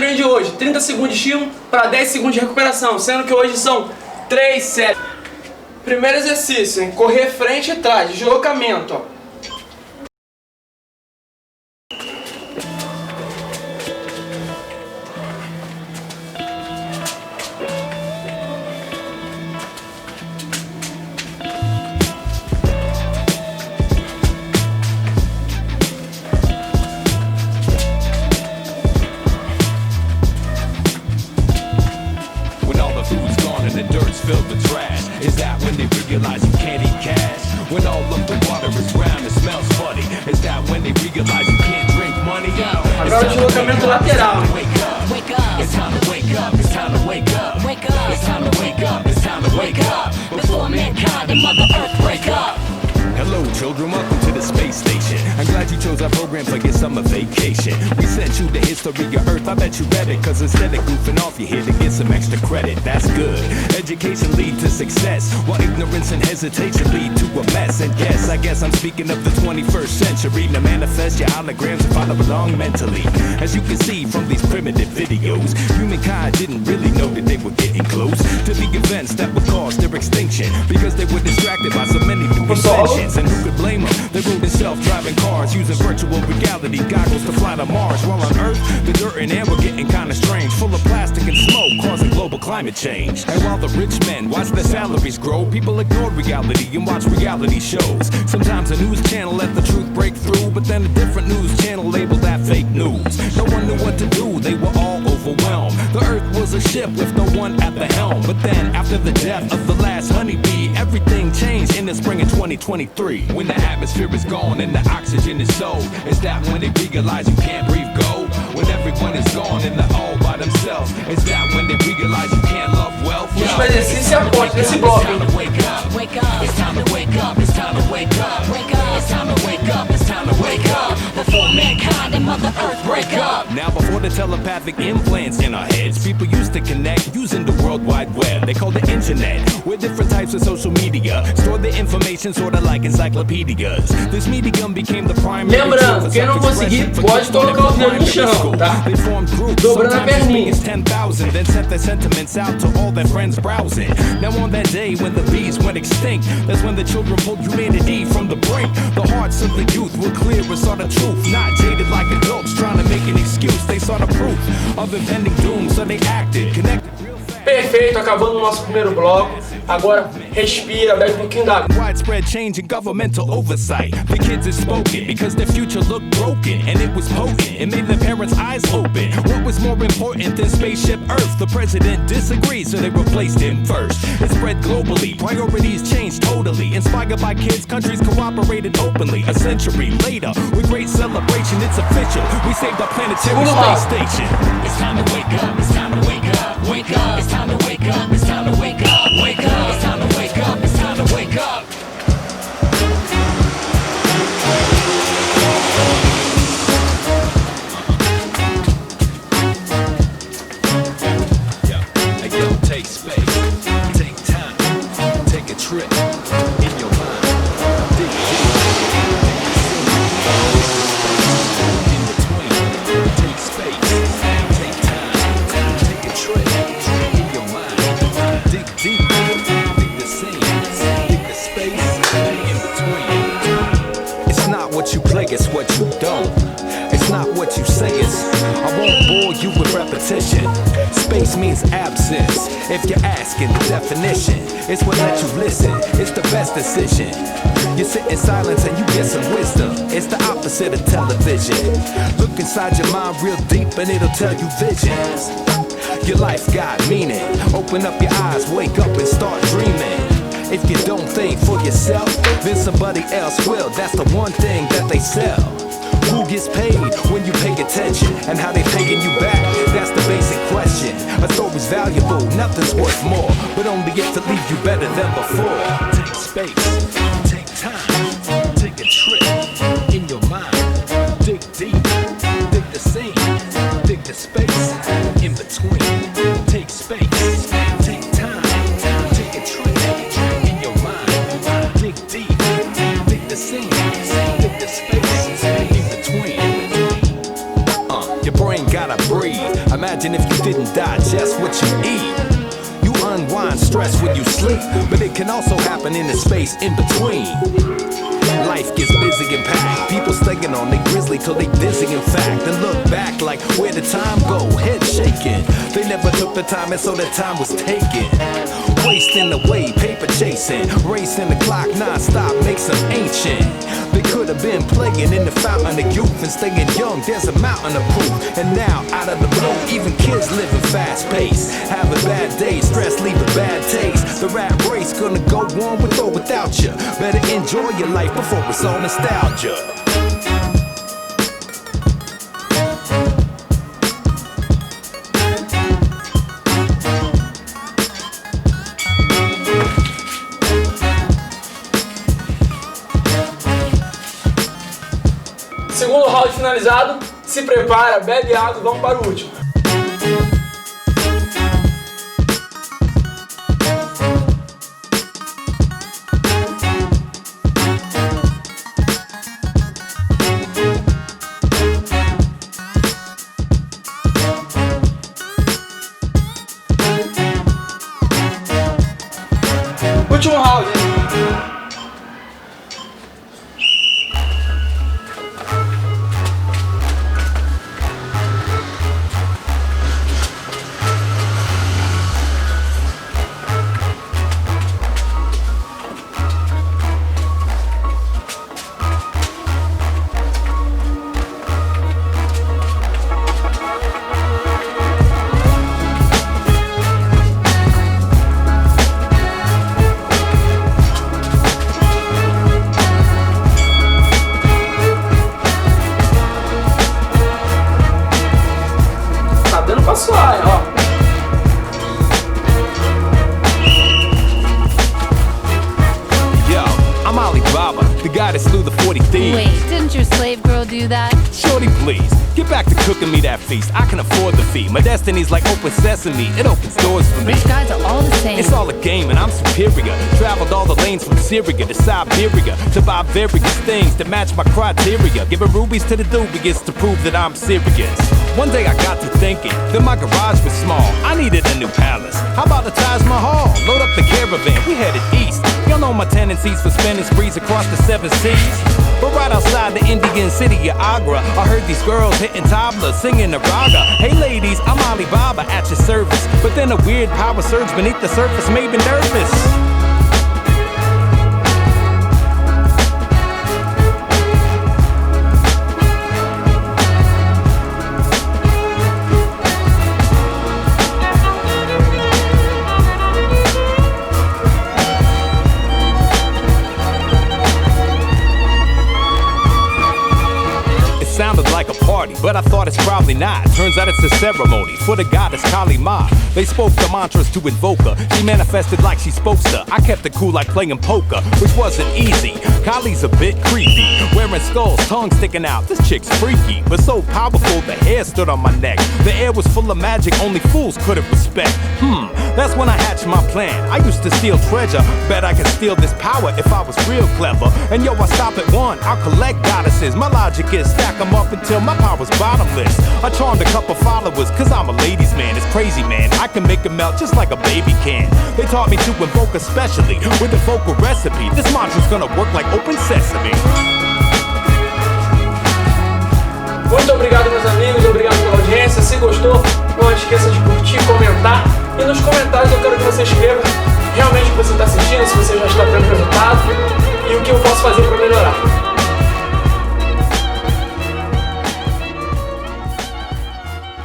treino de hoje, 30 segundos de estímulo para 10 segundos de recuperação, sendo que hoje são 3 séries. Primeiro exercício, hein? Correr frente e trás, deslocamento, ó. Filled with trash. Is that when they realize you can't eat cash? When all of the water is brown and smells funny? Is that when they realize you can't drink money? Agora o deslocamento lateral. Wake up, wake up. It's time to wake up. It's time to wake up. Wake up. It's time to wake up. It's time to wake up. Before mankind and Mother Earth break up. Hello children, welcome to the space station. I'm glad you chose our program for your summer vacation. We sent you the history of Earth, I bet you read it. Cause instead of goofing off, you're here to get some extra credit. That's good. Education leads to success, while ignorance and hesitation lead to a mess. And yes, I guess I'm speaking of the 21st century. To manifest your holograms and follow along mentally. As you can see from these primitive videos, humankind didn't really know that they were getting close to the events that would cause their extinction, because they were distracted by so many new inventions. And who could blame them? They rode in self-driving cars, using virtual reality goggles to fly to Mars. While on Earth, the dirt and air were getting kinda strange, full of plastic and smoke, causing global climate change. And while the rich men watched their salaries grow, people ignored reality and watched reality shows. Sometimes a news channel let the truth break through, but then a different news channel labeled that fake news. No one knew what to do, they were all overwhelmed. The Earth was a ship with no one at the helm. But then, after the death of the last honeybee, everything changed in the spring of 2023. When the atmosphere is gone and the oxygen is sold, is that when they realize you can't breathe gold? When everyone is gone and they're all by themselves, is that when they realize you can't love wealth? Último exercício é a ponte desse bloco, hein? Wake up, wake up, it's time to wake up, it's time to wake up, wake up, it's time to wake up, it's time to wake up, before mankind and Mother Earth break up. Now before the telepathic implants in our heads, people used to connect using the World Wide Web. They called it internet, with different types of social media, store the information sorta like encyclopedias. This medium became the primary. Lembrando, quem não conseguir pode colocar o dedo no chão, tá? Dobrando a perninha. 10,000, then sent their sentiments out to all their friends browsing. Now on that day when the bees went extinct, that's when the children pulled humanity from the brink. The hearts of the youth were clear and saw the truth, not jaded like adults trying to make an excuse. They saw the proof of impending doom, so they acted, connected. Perfeito, acabando o nosso primeiro bloco. Agora respira, bebe um pouquinho d'água. Widespread change in governmental oversight. The kids had spoken because their future looked broken, and it was potent. It made their parents' eyes open. What was more important than spaceship Earth? The president disagreed, so they replaced him first. It spread globally, priorities changed totally. Inspired by kids, countries cooperated openly. A century later, with great celebration, it's official. We saved our planetary space station. It's time to wake up. It's time to wake up. Wake up. It's time to wake up. It's time to wake up. Wake up. It's time to wake up. It's time to wake up. Yo, take space, take time, take a trip in your mind. Dig deep, in between, take space, take time, take a trip in your mind. Dig deep, dig the scene, dig the space in between. It's not what you play, it's what you don't. It's not what you say, it's I won't bore you with repetition. Space means absence. If you're asking the definition, it's what lets you listen. It's the best decision. You sit in silence and you get some wisdom. It's the opposite of television. Look inside your mind real deep and it'll tell you visions. Your life got meaning. Open up your eyes, wake up and start dreaming. If you don't think for yourself, then somebody else will. That's the one thing that they sell. Who gets paid when you pay attention? And how they paying you back? That's the basic question. A story's valuable, nothing's worth more, but only if to leave you better than before. Take space, take time, take a trip in your mind. Dig deep, dig the scene, dig the space in between. Take space, take time, take a trip in your mind. Dig deep, dig the scene, dig the space in between. Your brain gotta breathe. Imagine imagine if you didn't digest what you eat. You unwind stress when you sleep, but it can also happen in the space in between. Life gets busy and packed. People staying on their grizzly till they dizzy in fact. And look back like, where did time go? Head shaking. They never took the time and so the time was taken. Wasting away, paper chasing. Racing the clock non-stop makes them ancient. They could have been playing in the fountain of youth and staying young, there's a mountain of proof. And now, out of the blue, even kids living fast paced. Having bad days, stress leave a bad taste. The rat race gonna go on with or without you. Better enjoy your life before it's all nostalgia. Segundo round finalizado, se prepara, bebe água e vamos para o último. Último round, hein? Suave, ó. Yo, I'm Alibaba, the guy that slew the 40 thieves. Wait, didn't your slave girl do that? Shorty, please, get back to cooking me that feast. I can afford the fee. My destiny's like open sesame, it opens doors for me. Rich guys are all the same. It's all a game and I'm superior. Traveled all the lanes from Syria to Siberia to buy various things to match my criteria. Giving rubies to the dubious to prove that I'm serious. One day I got to thinking that my garage was small. I needed a new palace. How about the Taj Mahal? Load up the caravan, we headed east. Y'all know my tendencies for spending sprees across the 7 seas. But right outside the Indian city of Agra, I heard these girls hitting tabla, singing a raga. Hey ladies, I'm Alibaba at your service. But then a weird power surge beneath the surface made me nervous. Sounded like a party, but I thought it's probably not. Turns out it's a ceremony for the goddess Kali Ma. They spoke the mantras to invoke her. She manifested like she spoke to. I kept it cool like playing poker, which wasn't easy. Kali's a bit creepy, wearing skulls, tongue sticking out. This chick's freaky, but so powerful the hair stood on my neck. The air was full of magic, only fools couldn't respect. That's when I hatched my plan. I used to steal treasure, bet I could steal this power if I was real clever. And yo, I stop at one, I'll collect goddesses. My logic is stack them up until my power's bottomless. I charmed a couple followers, cause I'm a ladies man. It's crazy, man, I can make them melt just like a baby can. They taught me to invoke especially with a vocal recipe. This mantra's gonna work like open sesame. Muito obrigado, meus amigos, obrigado pela audiência. Se gostou, não esqueça de curtir, comentar. E nos comentários eu quero que você escreva realmente o que você está assistindo, se você já está tendo resultado e o que eu posso fazer para melhorar.